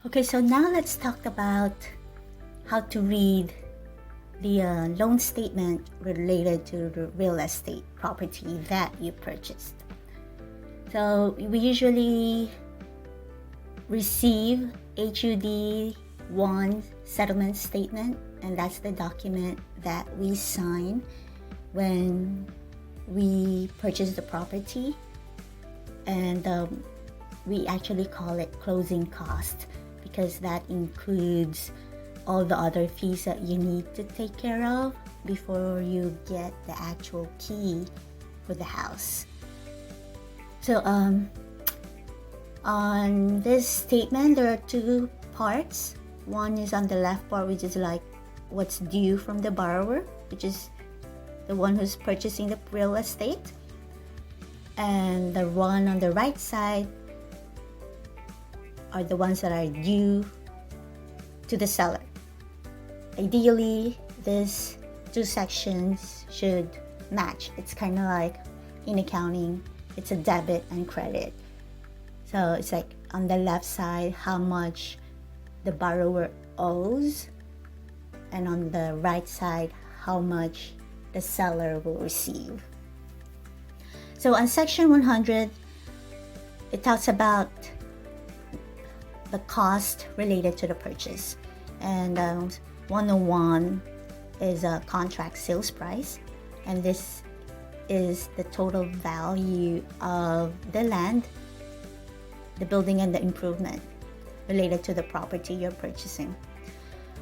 Okay, so now let's talk about how to read the loan statement related to the real estate property that you purchased. So we usually receive HUD 1 settlement statement, and that's the document that we sign when we purchase the property, and we actually call it closing cost because that includes all the other fees that you need to take care of before you get the actual key for the house. So on this statement, there are two parts. One is on the left part, which is like what's due from the borrower, which is the one who's purchasing the real estate. And the one on the right side are the ones that are due to the seller. Ideally, these two sections should match. It's kind of like in accounting, it's a debit and credit. So it's like on the left side, how much the borrower owes, and on the right side, how much the seller will receive. So on section 100, it talks about the cost related to the purchase. And 101 is a contract sales price. And this is the total value of the land, the building, and the improvement related to the property you're purchasing.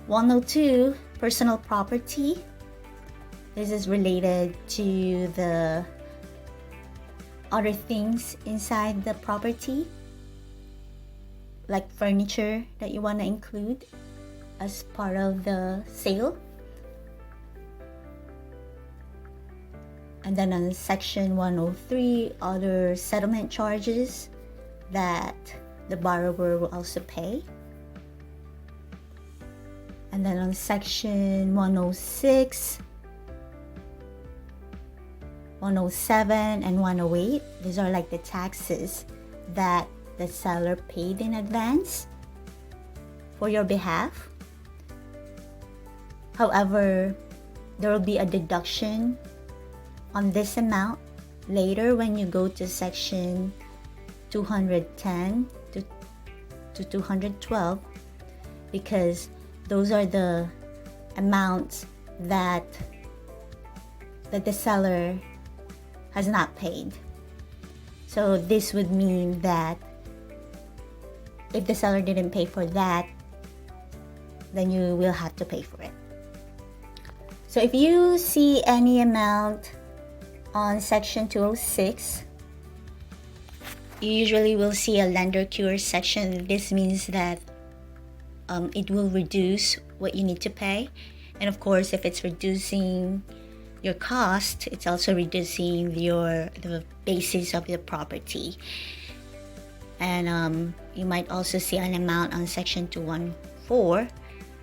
102, personal property. This is related to the other things inside the property, like furniture that you want to include as part of the sale. And then on section 103, other settlement charges that the borrower will also pay. And then on section 106, 107 and 108, these are like the taxes that the seller paid in advance for your behalf. However, there will be a deduction on this amount later when you go to section 210 to 212, because those are the amounts that the seller has not paid. So this would mean that if the seller didn't pay for that, then you will have to pay for it. So if you see any amount on section 206, you usually will see a lender cure section. This means that it will reduce what you need to pay. And of course, if it's reducing your cost, it's also reducing the basis of the property. And you might also see an amount on section 214.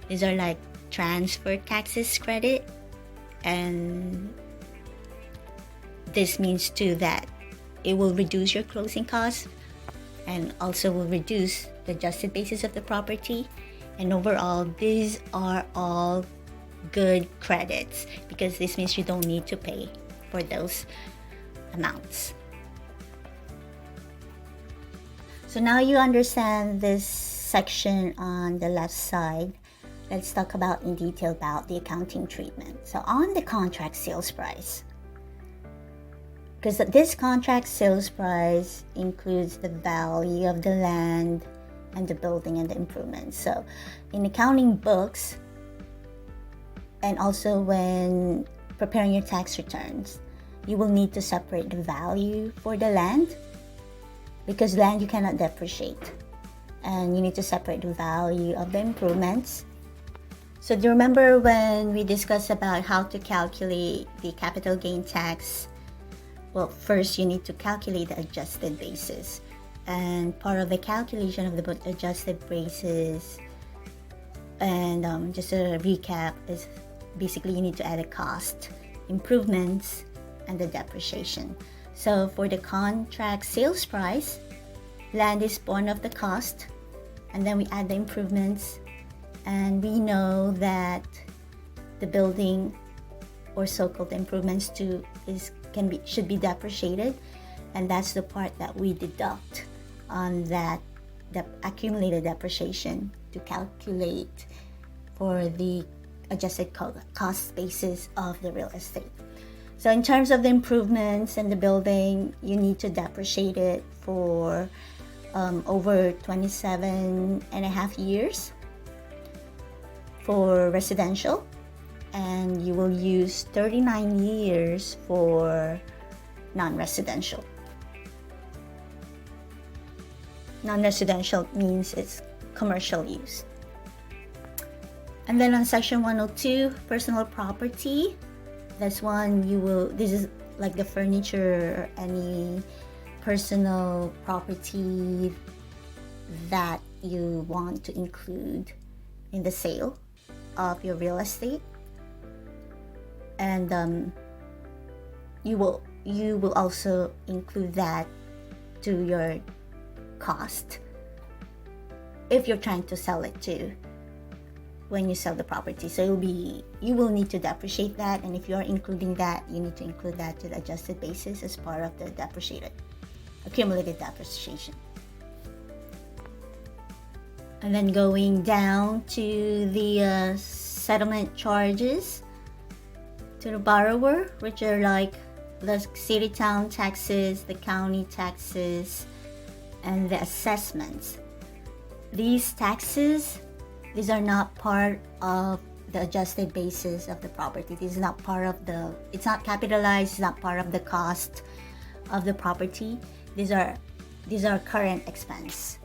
These are like transfer taxes credit, and this means too that it will reduce your closing costs and also will reduce the adjusted basis of the property. And overall, these are all good credits because this means you don't need to pay for those amounts. So now you understand this section on the left side. Let's talk about in detail about the accounting treatment. So on the contract sales price, because this contract sales price includes the value of the land and the building and the improvements. So in accounting books, and also when preparing your tax returns, you will need to separate the value for the land, because land you cannot depreciate, and you need to separate the value of the improvements. So do you remember when we discussed about how to calculate the capital gain tax? Well, first you need to calculate the adjusted basis, and part of the calculation of the adjusted basis, and just a recap, is basically you need to add a cost, improvements, and the depreciation. So for the contract sales price, land is one of the cost, and then we add the improvements, and we know that the building or so-called improvements should be depreciated, and that's the part that we deduct on that the accumulated depreciation to calculate for the adjusted cost basis of the real estate. So in terms of the improvements in the building, you need to depreciate it for over 27 and a half years for residential, and you will use 39 years for non-residential. Non-residential means it's commercial use. And then on section 102, personal property, this is like the furniture or any personal property that you want to include in the sale of your real estate. And you will also include that to your cost if you're trying to sell it too when you sell the property. So you will need to depreciate that, and if you're including that, you need to include that to the adjusted basis as part of the accumulated depreciation. And then going down to the settlement charges to the borrower, which are like the city town taxes, the county taxes, and the assessments. These taxes, these are not part of the adjusted basis of the property. This is not part of it's not capitalized, it's not part of the cost of the property. These are current expense.